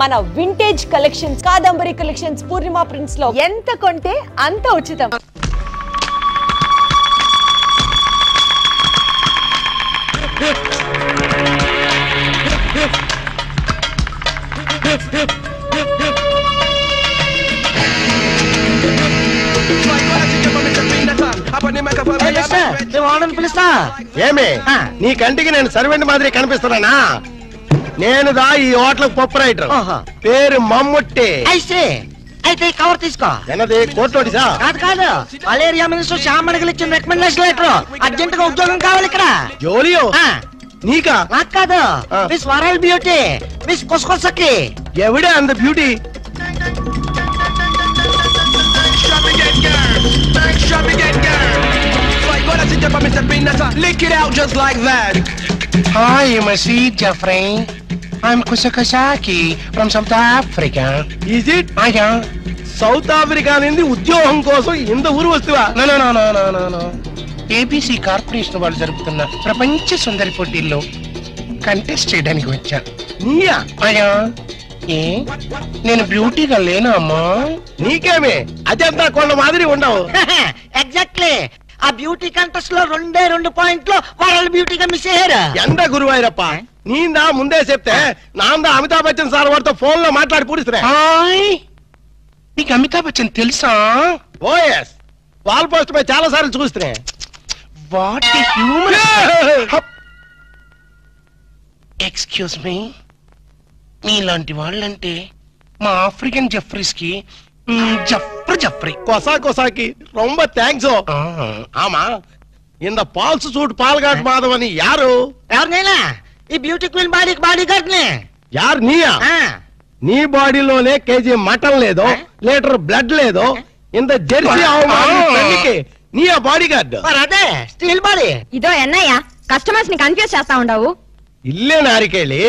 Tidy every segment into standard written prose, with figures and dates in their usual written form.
మన vintage collections Kadambari collections పూర్ణిమ prints లో ఎంత కొంటే అంత ఉచితం. ఏమే నీ కంటికి నేను సర్వెంట్ మాదిరి కనిపిస్తున్నానా? నేను దా ఈ హోటల్ ప్రొపరైటర్, పేరు మమ్ముట్టి. అయితే కవర్ తీసుకో. ఎన్నది కోర్టుసా? కాదు కాదు, మలేరియా మినిస్టర్ శ్యామణికి ఇచ్చిన రికమెండేషన్ లెటర్. అర్జెంట్ గా ఉద్యోగం కావాలి ఇక్కడ. జోలియో నీకా? నాకు కాదు, మిస్ వరల్డ్ బ్యూటీ, మిస్ కొసకొసకి. ఎవడే అంత beauty? Lick it out just like that. Hi, Masi Jeffrey. I'm Kusakasaki from South Africa. Is it? Yeah. South Africa నుండి ఉద్యోగం కోసం ఇంత ఊరు వస్తువా? No. ఏబీసీ కార్పొరేషన్ వాళ్ళు జరుపుతున్న ప్రపంచ సుందరి పోటీల్లో కంటెస్ట్ చేయడానికి వచ్చా. నీయా? అయ్యా, ఏ నేను బ్యూటీగా లేనా అమ్మా? నీకేమే అజంతా కొండ మాదిరి ఉండవు. ఎగ్జాక్ట్లీ. ఆ బ్యూటీ కంటెస్ట్ లో 2 పాయింట్లు వరల్డ్ బ్యూటీగా మిస్ అయ్యారు. ఎంత గురువాయిరప్ప, నీందా ముందే చెప్తే నాందా అమితాబ్ బచ్చన్ సార్ వాడితో ఫోన్ లో మాట్లాడి పూడిస్తున్నా. నీకు అమితాబ్ బచ్చన్ తెలుసా? ఓఎస్, వాల్ పోస్ట్ పై చాలా సార్లు చూస్తున్నా. What human. ఎక్స్క్యూజ్ మీ, మీలాంటి వాళ్ళంటే మా ఆఫ్రికన్ జెఫ్రీస్ కి జఫ్రీ కొసాకి రొంబ థ్యాంక్స్. ఆమా ఇంద పాల్స్ సూట్ పాల్గాట్ మాధవ్ అని యారు? ఎవరినైనా ఈ బ్యూటీ క్వీన్ బాడీ గార్డ్ నే. యారు నీయా? నీ బాడీలోనే కేజీ మటన్ లేదో, లీటర్ బ్లడ్ లేదో, ఇంత జెర్సీ అవమానికి నీయా బాడీ గార్డ్? అదే స్టీల్ బాడీ. ఇదో ఎన్నయ్య కస్టమర్స్ ని కన్ఫ్యూజ్ చేస్తా ఉండవు. ఇల్లే నారికేళి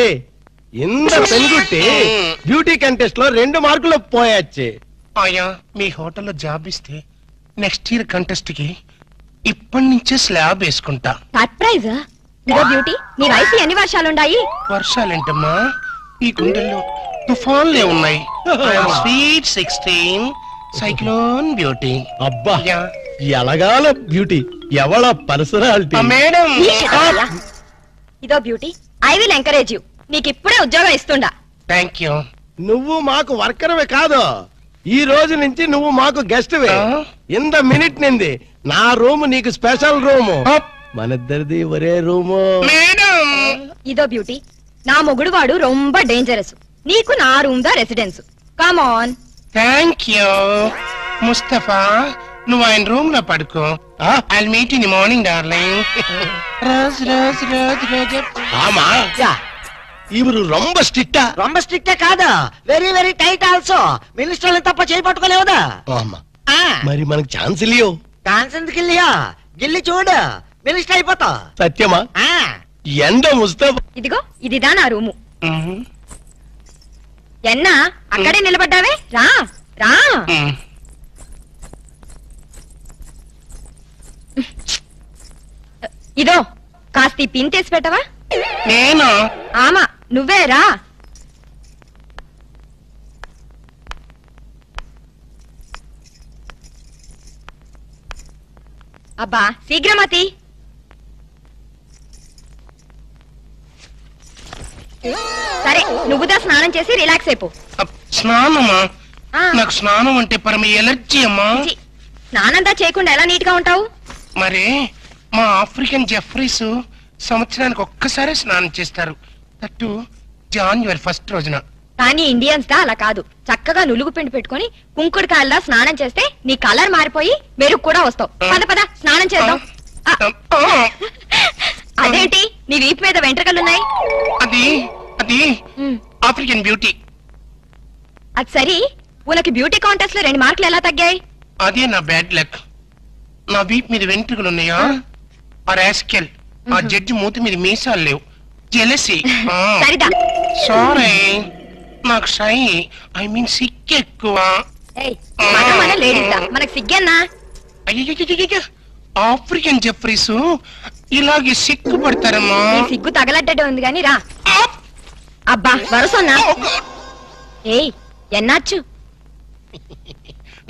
ఇంత పెనుగుట్టి బ్యూటీ కంటెస్ట్ లో 2 మార్కులు పోయొచ్చు. అయ్యా, మీ హోటల్లో జాబ్ ఇస్తే నెక్స్ట్ ఇయర్ కంటెస్ట్ కి ఇప్పటి నుంచే స్లాబ్ వేసుకుంటా. సర్ప్రైజ్. ఇదో బ్యూటీ, నీ వయసు ఎన్ని వర్షాలుండాయి? వర్షాలేంటమ్మా, ఈ గుండెల్లో తుఫాన్లే ఉన్నాయి. Sweet 16 cyclone beauty. అబ్బా, ఎలగాల బ్యూటీ, ఎవళ పర్సనాలిటీ. మేడం, ఇదో beauty, I will encourage you. నీకు ఇప్పుడే ఉద్యోగం ఇస్తుండా. Thank you. నువ్వు మాకు వర్కర్వే కాదు, ఈ రోజు నుంచి నువ్వు మాకు గెస్ట్ వే. ఇంత మినిట్ నింది నా రూమ్ నీకు స్పెషల్ రూము. మనిద్దరిది ఒరే రూము. ఇదో బ్యూటీ, నా మొగుడు వాడు రొంబ డేంజరస్. నీకు నా రూమ్ దా residence. Come on. Thank you Mustafa, నువ్వు ఆయన రూమ్ లో పడుకో. I will meet in the morning darling. ఆమా ఇవరు రొంబ స్ట్రిక్టా? రొంబ స్ట్రిక్టే కాదు, వెరీ వెరీ టైట్ ఆల్సో. మినిస్టర్లు తప్ప చేయి పట్టుకోలేవుదా? మరి మనకు ఛాన్స్ ఇల్లియో? ఛాన్స్ ఎందుకు ఇల్లియో? గిల్లి చూడు, మినిస్టర్ అయిపోతా. సత్యమా? ఎండ ముస్తఫా. ఇదిగో ఇదిదా నా రూము. ఎన్నా అక్కడే నిలబడ్డావే, రా రా. ఇదో కాస్త పిన్ తీసి పెట్టవా? నేను? ఆమా నువ్వే రా. అబ్బా శీఘ్రమతి. సరే నువ్వుదా స్నానం చేసి రిలాక్స్ అయిపో. స్నానమా? నాకు స్నానం అంటే పరమ ఎలర్జీ అమ్మా. స్నానందా చేయకుండా ఎలా నీట్ గా ఉంటావు? మరి మా ఆఫ్రికన్ జెఫ్రీస్ సంవత్సరానికి ఒక్కసారి స్నానం చేస్తారు, దట్టు జాన్యువరి 1 రోజున. కానీ ఇండియన్స్ దా అలా కాదు. చక్కగా నులుగు పిండి పెట్టుకుని కుంకుడుకాయల్లా స్నానం చేస్తే నీ కలర్ మారిపోయి మెరుగు కూడా వస్తావు. పద పద స్నానం చేద్దాం. అదేంటి నీ వీపు మీద వెంట్రుకలున్నాయి? అది అది ఆఫ్రికన్ బ్యూటీ. అది సరి, ఉనకి బ్యూటీ కాంటెస్ట్ లో 2 మార్కులు ఎలా తగ్గాయి? అదే నా బ్యాడ్ లక్. నా వీపు మీద వెంట్రుకలు ఉన్నాయా? ఆ రాస్కెల్ ఆ జడ్జి మూతి మీద మీసాలు లేవు. జెలసీ. సరిదా. సారీ, నాకు షై ఐ మీన్ సిక్ ఎక్కువ. మనకు సిగ్గన్నా? అయ్యో, ఆఫ్రికన్ జెఫ్రీస్ ఇలాగే సిగ్గుపడతారమ్మా. సిగ్గు తగలడ్డట్టే ఉంది గాని రా. అబ్బా వరుసన్నా. ఏయ్ ఎన్నాచ్చు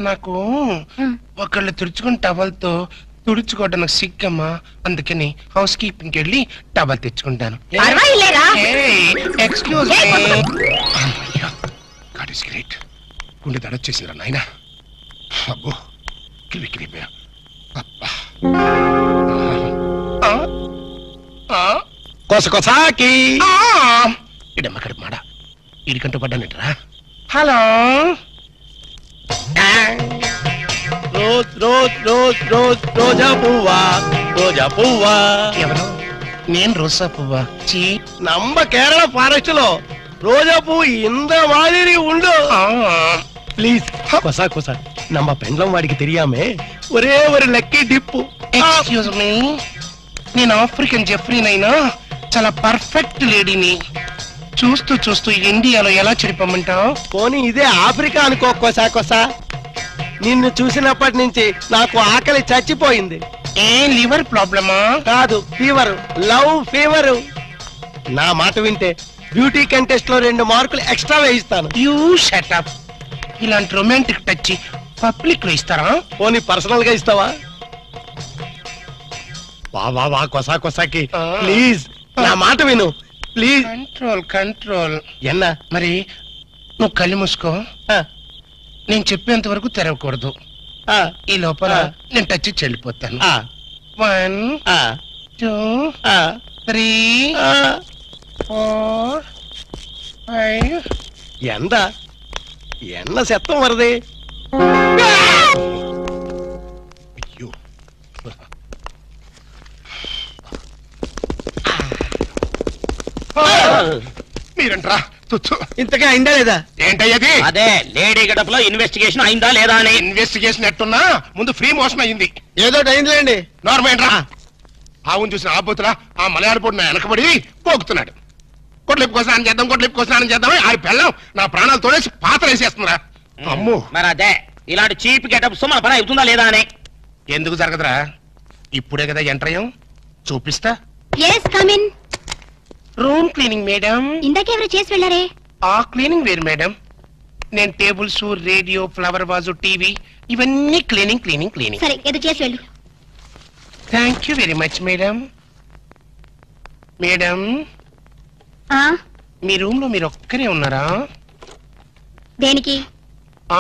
నాకు ఒకళ్ళు తుడుచుకుని టవల్తో తుడుచుకోవడం నాకు సిగ్గమ్మా, అందుకని హౌస్ కీపింగ్కి వెళ్ళి టవల్ తెచ్చుకుంటాను. పర్వాలేరా ఎక్స్క్యూజ్ గాడ్ ఇస్ గ్రేట్. గుండె దడొచ్చేసిందిరా నాయన. అబ్బో కిరికిరిపోయా. కొసకొసాకి ఇడమ్మ కడుపు మాడ ఇడికంటూ పడ్డానంటరా. Hello rose rose rose rose రోజా పువ్వా రోజా పువ్వా. ఎవరు? నేను రోజా పువ్వా? చీ நம்ம కేరళ ఫారెస్ట్ లో రోజా పువ్వు ఇంత మాదిరి ఉండు. ప్లీజ్ కొసా కొసా நம்ம பெண்லம் వాడికి தெரியாமே ఒరే ஒரு లక్కీ డిప్పు. ఎక్స్క్యూజ్ మీ, నేను ఆఫ్రికన్ జెఫ్రీనైనా చాలా పర్ఫెక్ట్ లేడీని. చూస్తూ చూస్తూ ఇండియాలో ఎలా చెడిపోమంటావు? పోనీ ఇదే ఆఫ్రికా అనుకో కొసా కొసా. నిన్ను చూసినప్పటి నుంచి నాకు ఆకలి చచ్చిపోయింది. ఏ లివర్ ప్రాబ్లమా? కాదు, ఫీవర్, లవ్ ఫీవర్. నా మాట వింటే బ్యూటీ కంటెస్ట్ లో 2 మార్కులు ఎక్స్ట్రా వేయిస్తాను. You shut up. ఇలాంటి రొమాంటిక్ టచ్ పబ్లిక్ లో ఇస్తారా? పోనీ పర్సనల్ గా ఇస్తావా? వా వా వా కొసా కొసాకి ప్లీజ్ నా మాట విను ప్లీజ్. Control control. ఎన్నా మరి నువ్వు కళ్ళు మూసుకో. ఆ, నేను చెప్పేంత వరకు తెరవకూడదు. ఆ, ఈ లోపల ఆ. నేను టచ్ చేసి వెళ్ళిపోతాను. ఆ, 1 ఆ, 2 ఆ, 3 ఆ. 4 5. എന്താ എണ്ണ ശബ്ദം വെറുതെ? అయ్యో మీరంట్రా తుచ్చు. ఇంతగా అయిందా లేదా? ఏంటయ్యది? అదే లేడీ గడపలో ఇన్వెస్టిగేషన్ అయిందా లేదా అని. ఇన్వెస్టిగేషన్ ఎట్టున్నా ముందు ఫ్రీ మోషన్ అయ్యింది. ఏదో అయిందిలేండి. నార్మల్ రా. ఆవును చూసిన ఆబోతులా ఆ మలయాళపోడు నా వెనకబడి పోగుతున్నాడు. కొట్లిప్పు కోసం చేద్దాం, కొట్లిప్పు కోసం చేద్దాం. ఆ పెళ్ళం నా ప్రాణాలు తోడేసి పాత్ర వేసేస్తుందిరా. అమ్మో మరి అదే ఇలాంటి చీప్ గెటప్స్ మన పని అవుతుందా లేదా అని. ఎందుకు జరగదురా? ఇప్పుడే కదా ఎంటర్ అయ్యాం, చూపిస్తా. Yes come in. Room cleaning madam. ఇందాకెవరు చేసి వెళ్ళారే? ఆ క్లీనింగ్ వేరు మేడం. నేను tables, radio, flower vase, TV ఇవన్నీ క్లీనింగ్ క్లీనింగ్ క్లీనింగ్. సరే ఏదో చేసి వెళ్ళు. Thank you very much madam. Madam మీ రూమ్ లో మీరు ఒక్కరే ఉన్నారా? దేనికి?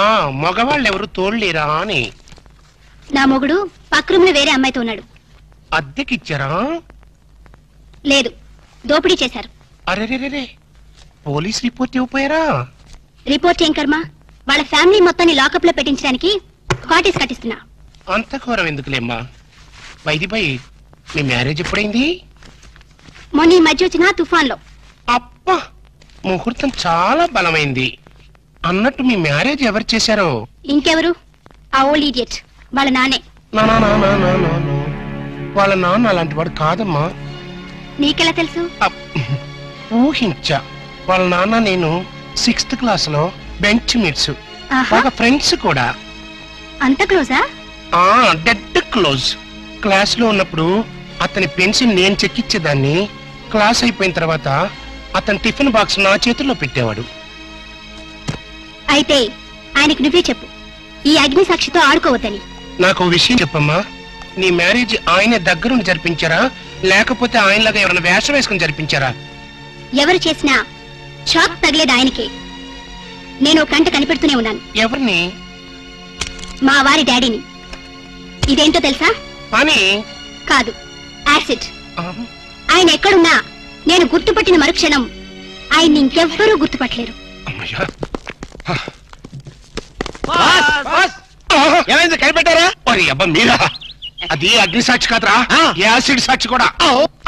ఆ మగవాళ్ళు ఎవరు తోడలేరా అని. నా మొగుడు పక్క రూమ్ లో వేరే అమ్మాయితో ఉన్నాడు. అద్దెకిచ్చారా? లేదు, దోపిడీ చేశారు. అరే పోలీస్ రిపోర్ట్ ఇవ్వపోయారా? రిపోర్ట్ ఏం కర్మ, వాళ్ళ ఫ్యామిలీ మొత్తాన్ని లాకప్ లో పెట్టించడానికి కాటేజ్ కట్టిస్తున్నా. అంత ఘోరం ఎందుకులేమ్మా. వైదిపై మీ మ్యారేజ్ ఎప్పుడైంది? మొన్న ఈ మధ్య వచ్చిన తుఫాన్ లో. అబ్బా ముహూర్తం చాలా బలమైంది. అన్నట్టు మీ మ్యారేజ్ ఎవరు చేశారో? ఇంకెవరు? ఆ ఓల్డ్ ఇడియట్ వాళ్ళ నానే. నా నా నా నా నా నా నా. వాళ్ళ నాన్న అలాంటి వాడు కాదమ్మా. నీకెలా తెలుసు? ఊహించా. వాళ్ళ నాన్న నేను 6th క్లాస్ లో బెంచ్ మీట్స్, ఆహా, బాగా ఫ్రెండ్స్ కూడా. అంత క్లోజా? ఆ డెడ్ క్లోజ్. క్లాస్ లో ఉన్నప్పుడు అతని పెన్సిల్ నేను చెక్కిచ్చేదాన్ని. క్లాస్ అయిపోయిన తర్వాత అతని టిఫిన్ బాక్స్ నా చేతుల్లో పెట్టేవాడు. అయితే ఆయనకు నువ్వే చెప్పు, ఈ అగ్ని సాక్షితో ఆడుకోవద్దని. నాకు విషయం చెప్పమ్మా. నీ మ్యారేజ్ ఆయన దగ్గరుండి జరిపించారా, లేకపోతే ఆయనలాగా ఎవరైనా వేషం వేసుకుని జరిపించారా? ఎవరు చేసినా షాక్ తగిలేది ఆయనకే. నేను ఒక కంట కనిపెడుతూనే ఉన్నాను. ఎవరిని? మా వారి డాడీని. ఇదేంటో తెలుసా? అని కాదు, యాసిడ్. ఆయన ఎక్కడున్నా నేను గుర్తుపట్టిన మరుక్షణం ఆయన్ని ఇంకెవ్వరూ గుర్తుపట్టలేరు. అమ్మయ్యా. ఏమైంది కనిపెట్టారా? ఒరే అబ్బా మీరా? అది అగ్ని సాక్షి కాదురా, యాసిడ్ సాక్షి కూడా.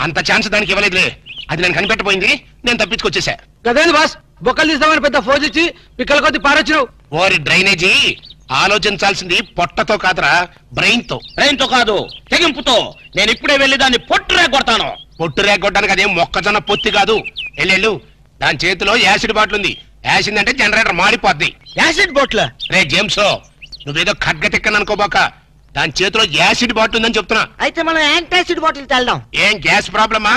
అంత ఛాన్స్ దానికి ఇవ్వలేదులే. అది నేను కనిపెట్టబోయింది, నేను తప్పించుకొచ్చేసా. గదేంది బాస్, బొక్కలు తీస్తామని పెద్ద ఫోజ్ ఇచ్చి పిక్కల కొద్ది పారొచ్చినావు. ఓరి డ్రైనేజీ, ఆలోచించాల్సింది పొట్టతో కాదురా, బ్రెయిన్ తో. బ్రెయిన్ తో కాదు, తెగింపుతో. నేను ఇప్పుడే వెళ్లి దాన్ని పొట్టు రేగొడతాను. పొట్టు రేగొట్టడానికి అదేం మొక్కజొన్న పొత్తి కాదు. ఎల్లెళ్ళు, దాని చేతిలో యాసిడ్ బాటిల్ ఉంది. యాసిడ్ అంటే జనరేటర్ మాడిపోద్ది. యాసిడ్ బోట్ల రే జేమ్స్, నువ్వేదో ఖడ్గ తిక్కని అనుకోబాక. దాని చేతిలో యాసిడ్ బాటిల్ ఉందని చెప్తున్నా. అయితే మనం యాంటాసిడ్ బాటిల్ తెల్దాం. ఏం గ్యాస్ ప్రాబ్లమా?